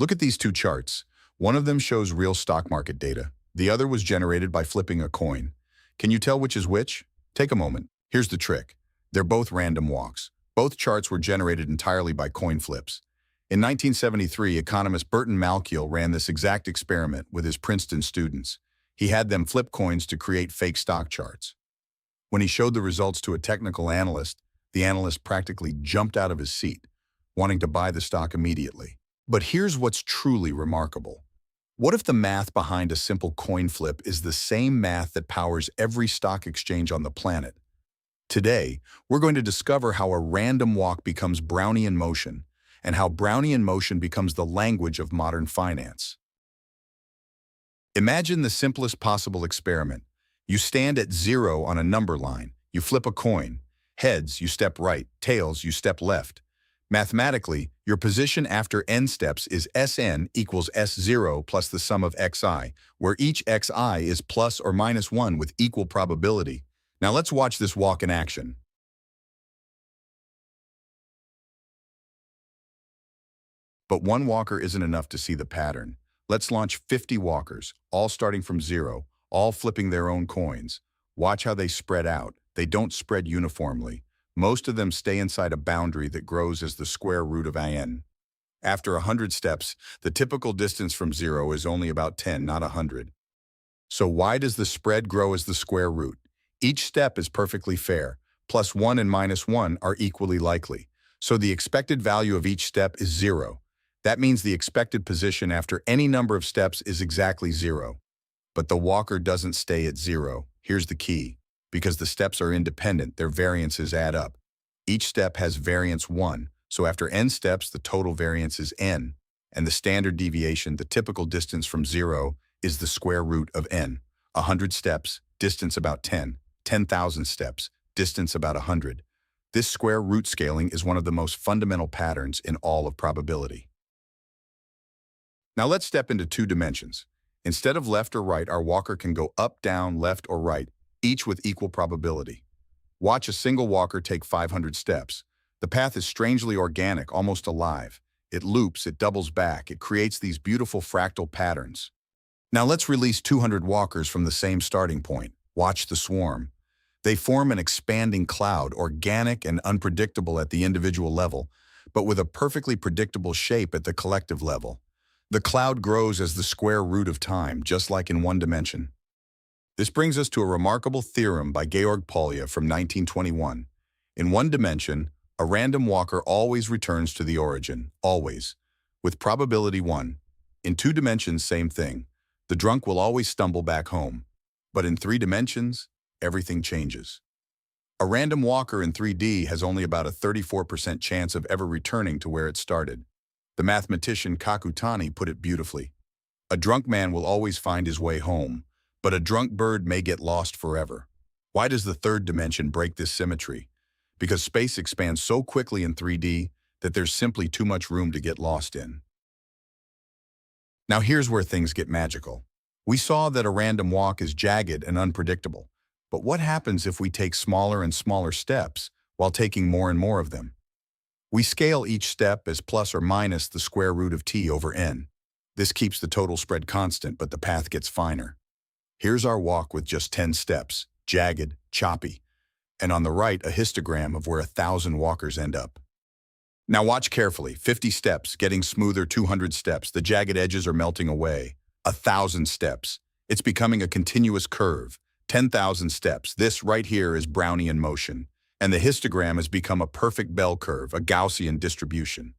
Look at these two charts. One of them shows real stock market data. The other was generated by flipping a coin. Can you tell which is which? Take a moment. Here's the trick. They're both random walks. Both charts were generated entirely by coin flips. In 1973, economist Burton Malkiel ran this exact experiment with his Princeton students. He had them flip coins to create fake stock charts. When he showed the results to a technical analyst, the analyst practically jumped out of his seat, wanting to buy the stock immediately. But here's what's truly remarkable. What if the math behind a simple coin flip is the same math that powers every stock exchange on the planet? Today, we're going to discover how a random walk becomes Brownian motion, and how Brownian motion becomes the language of modern finance. Imagine the simplest possible experiment. You stand at 0 on a number line. You flip a coin. Heads, you step right. Tails, you step left. Mathematically, your position after n steps is Sn equals S0 plus the sum of xi, where each xi is plus or minus 1 with equal probability. Now let's watch this walk in action. But one walker isn't enough to see the pattern. Let's launch 50 walkers, all starting from 0, all flipping their own coins. Watch how they spread out. They don't spread uniformly. Most of them stay inside a boundary that grows as the square root of n. After 100 steps, the typical distance from 0 is only about 10, not 100. So why does the spread grow as the square root? Each step is perfectly fair. Plus 1 and minus 1 are equally likely. So the expected value of each step is 0. That means the expected position after any number of steps is exactly 0. But the walker doesn't stay at 0. Here's the key. Because the steps are independent, their variances add up. Each step has variance 1, so after n steps, the total variance is n, and the standard deviation, the typical distance from 0, is the square root of n. 100 steps, distance about 10. 10,000 steps, distance about 100. This square root scaling is one of the most fundamental patterns in all of probability. Now let's step into 2 dimensions. Instead of left or right, our walker can go up, down, left, or right, each with equal probability. Watch a single walker take 500 steps. The path is strangely organic, almost alive. It loops, it doubles back, it creates these beautiful fractal patterns. Now let's release 200 walkers from the same starting point. Watch the swarm. They form an expanding cloud, organic and unpredictable at the individual level, but with a perfectly predictable shape at the collective level. The cloud grows as the square root of time, just like in one dimension. This brings us to a remarkable theorem by Georg Pólya from 1921. In one dimension, a random walker always returns to the origin, always, with probability 1. In 2 dimensions, same thing. The drunk will always stumble back home. But in 3 dimensions, everything changes. A random walker in 3D has only about a 34% chance of ever returning to where it started. The mathematician Kakutani put it beautifully. A drunk man will always find his way home, but a drunk bird may get lost forever. Why does the 3rd dimension break this symmetry? Because space expands so quickly in 3D that there's simply too much room to get lost in. Now here's where things get magical. We saw that a random walk is jagged and unpredictable. But what happens if we take smaller and smaller steps while taking more and more of them? We scale each step as plus or minus the square root of t over n. This keeps the total spread constant, but the path gets finer. Here's our walk with just 10 steps, jagged, choppy, and on the right, a histogram of where 1,000 walkers end up. Now watch carefully. 50 steps, getting smoother. 200 steps, the jagged edges are melting away. 1,000 steps, it's becoming a continuous curve. 10,000 steps, this right here is Brownian motion, and the histogram has become a perfect bell curve, a Gaussian distribution.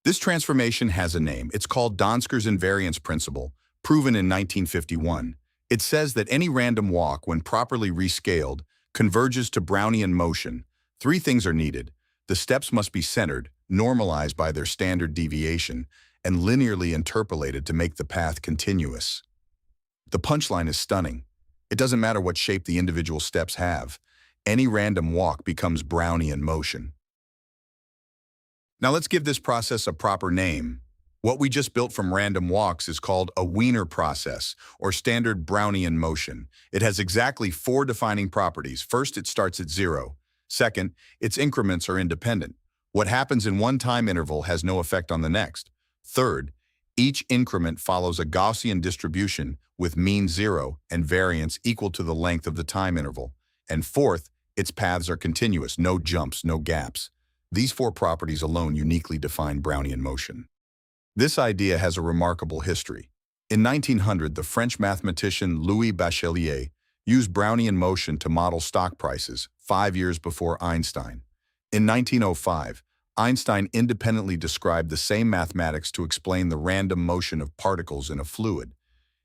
This transformation has a name. It's called Donsker's invariance principle, proven in 1951. It says that any random walk, when properly rescaled, converges to Brownian motion. 3 things are needed. The steps must be centered, normalized by their standard deviation, and linearly interpolated to make the path continuous. The punchline is stunning. It doesn't matter what shape the individual steps have. Any random walk becomes Brownian motion. Now let's give this process a proper name. What we just built from random walks is called a Wiener process, or standard Brownian motion. It has exactly 4 defining properties. First, it starts at 0. Second, its increments are independent. What happens in one time interval has no effect on the next. Third, Each increment follows a Gaussian distribution with mean 0 and variance equal to the length of the time interval. And fourth, its paths are continuous, no jumps, no gaps. These four properties alone uniquely define Brownian motion. This idea has a remarkable history. In 1900, the French mathematician Louis Bachelier used Brownian motion to model stock prices 5 years before Einstein. In 1905, Einstein independently described the same mathematics to explain the random motion of particles in a fluid.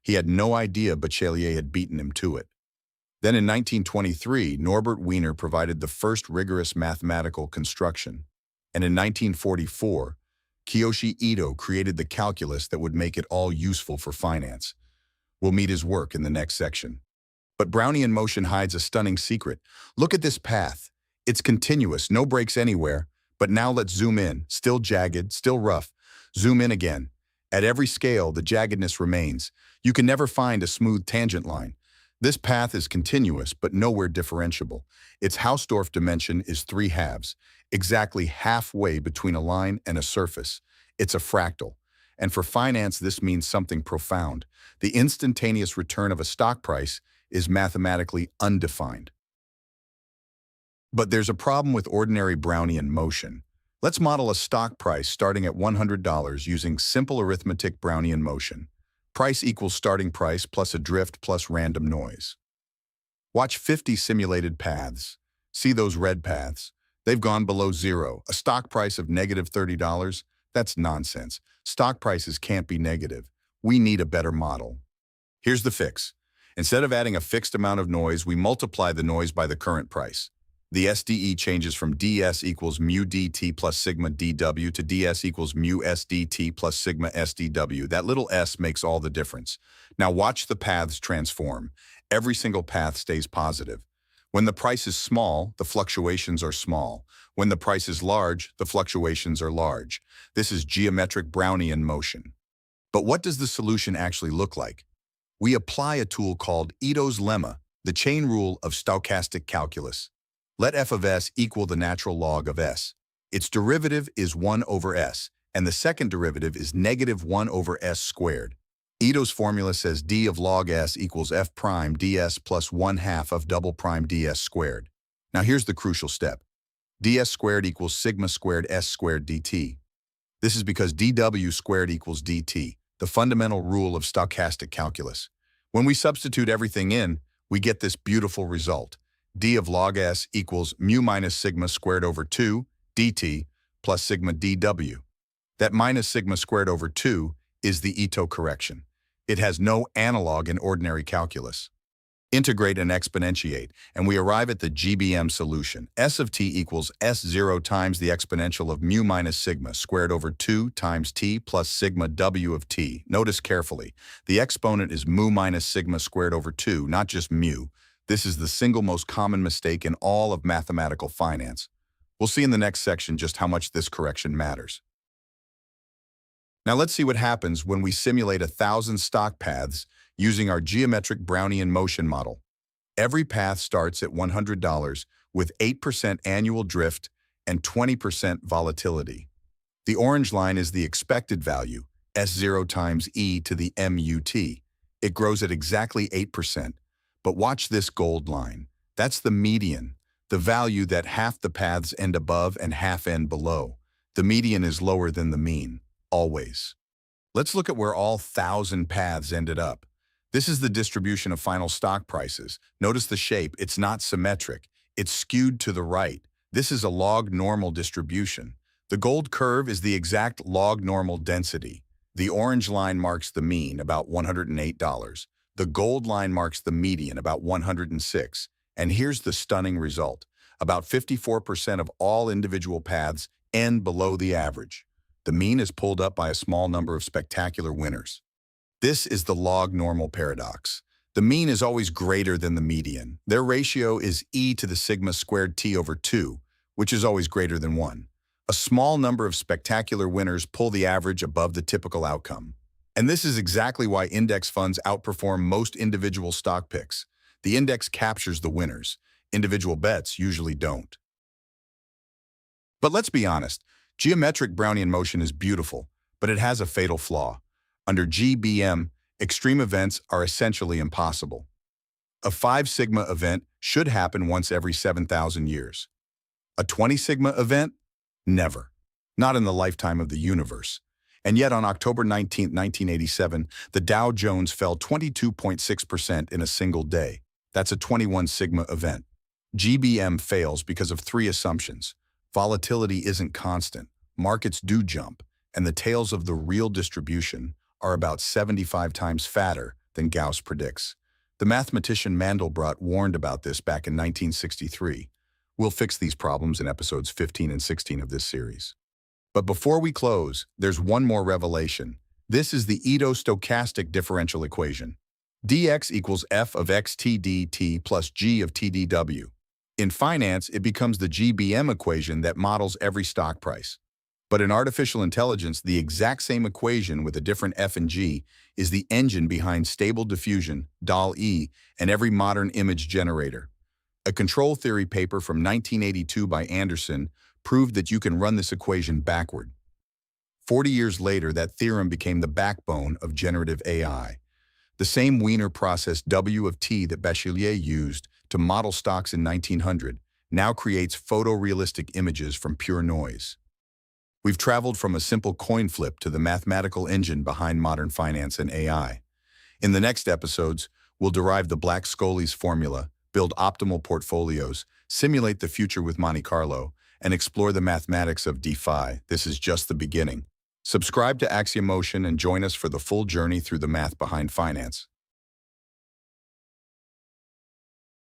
He had no idea Bachelier had beaten him to it. Then in 1923, Norbert Wiener provided the first rigorous mathematical construction. And in 1944, Kiyoshi Ito created the calculus that would make it all useful for finance. We'll meet his work in the next section. But Brownian motion hides a stunning secret. Look at this path. It's continuous, no breaks anywhere. But now let's zoom in. Still jagged, still rough. Zoom in again. At every scale, the jaggedness remains. You can never find a smooth tangent line. This path is continuous, but nowhere differentiable. Its Hausdorff dimension is 3 halves, exactly halfway between a line and a surface. It's a fractal. And for finance, this means something profound. The instantaneous return of a stock price is mathematically undefined. But there's a problem with ordinary Brownian motion. Let's model a stock price starting at $100 using simple arithmetic Brownian motion. Price equals starting price plus a drift plus random noise. Watch 50 simulated paths. See those red paths? They've gone below zero. A stock price of negative $30? That's nonsense. Stock prices can't be negative. We need a better model. Here's the fix. Instead of adding a fixed amount of noise, we multiply the noise by the current price. The SDE changes from ds equals mu dt plus sigma dw to ds equals mu sdt plus sigma sdw. That little s makes all the difference. Now watch the paths transform. Every single path stays positive. When the price is small, the fluctuations are small. When the price is large, the fluctuations are large. This is geometric Brownian motion. But what does the solution actually look like? We apply a tool called Ito's lemma, the chain rule of stochastic calculus. Let f of s equal the natural log of s. Its derivative is 1 over s, and the second derivative is negative 1 over s squared. Ito's formula says d of log s equals f prime ds plus 1/2 of double prime ds squared. Now here's the crucial step. ds squared equals sigma squared s squared dt. This is because dw squared equals dt, the fundamental rule of stochastic calculus. When we substitute everything in, we get this beautiful result. d of log s equals mu minus sigma squared over 2 dt plus sigma dw. That minus sigma squared over 2 is the Ito correction. It has no analog in ordinary calculus. Integrate and exponentiate, and we arrive at the GBM solution. S of t equals S0 times the exponential of mu minus sigma squared over 2 times t plus sigma w of t. Notice carefully, the exponent is mu minus sigma squared over 2, not just mu. This is the single most common mistake in all of mathematical finance. We'll see in the next section just how much this correction matters. Now let's see what happens when we simulate 1,000 stock paths using our geometric Brownian motion model. Every path starts at $100 with 8% annual drift and 20% volatility. The orange line is the expected value, S0 times e to the MUT. It grows at exactly 8%. But watch this gold line. That's the median, the value that half the paths end above and half end below. The median is lower than the mean, always. Let's look at where all 1,000 paths ended up. This is the distribution of final stock prices. Notice the shape, it's not symmetric. It's skewed to the right. This is a log normal distribution. The gold curve is the exact log normal density. The orange line marks the mean, about $108. The gold line marks the median, about 106. And here's the stunning result. About 54% of all individual paths end below the average. The mean is pulled up by a small number of spectacular winners. This is the log normal paradox. The mean is always greater than the median. Their ratio is e to the sigma squared t over 2, which is always greater than 1. A small number of spectacular winners pull the average above the typical outcome. And this is exactly why index funds outperform most individual stock picks. The index captures the winners. Individual bets usually don't. But let's be honest, geometric Brownian motion is beautiful, but it has a fatal flaw. Under GBM, extreme events are essentially impossible. A 5 sigma event should happen once every 7,000 years. A 20 sigma event? Never. Not in the lifetime of the universe. And yet on October 19, 1987, the Dow Jones fell 22.6% in a single day. That's a 21 sigma event. GBM fails because of 3 assumptions. Volatility isn't constant, markets do jump, and the tails of the real distribution are about 75 times fatter than Gauss predicts. The mathematician Mandelbrot warned about this back in 1963. We'll fix these problems in episodes 15 and 16 of this series. But before we close, there's one more revelation. This is the Ito-stochastic differential equation. dx equals f of xt dt plus g of t dw. In finance, it becomes the GBM equation that models every stock price. But in artificial intelligence, the exact same equation with a different f and g is the engine behind Stable Diffusion, DAL-E, and every modern image generator. A control theory paper from 1982 by Anderson proved that you can run this equation backward. 40 years later, that theorem became the backbone of generative AI. The same Wiener process W of t that Bachelier used to model stocks in 1900 now creates photorealistic images from pure noise. We've traveled from a simple coin flip to the mathematical engine behind modern finance and AI. In the next episodes, we'll derive the Black-Scholes formula, build optimal portfolios, simulate the future with Monte Carlo, and explore the mathematics of DeFi. This is just the beginning. Subscribe to Axiom Motion and join us for the full journey through the math behind finance.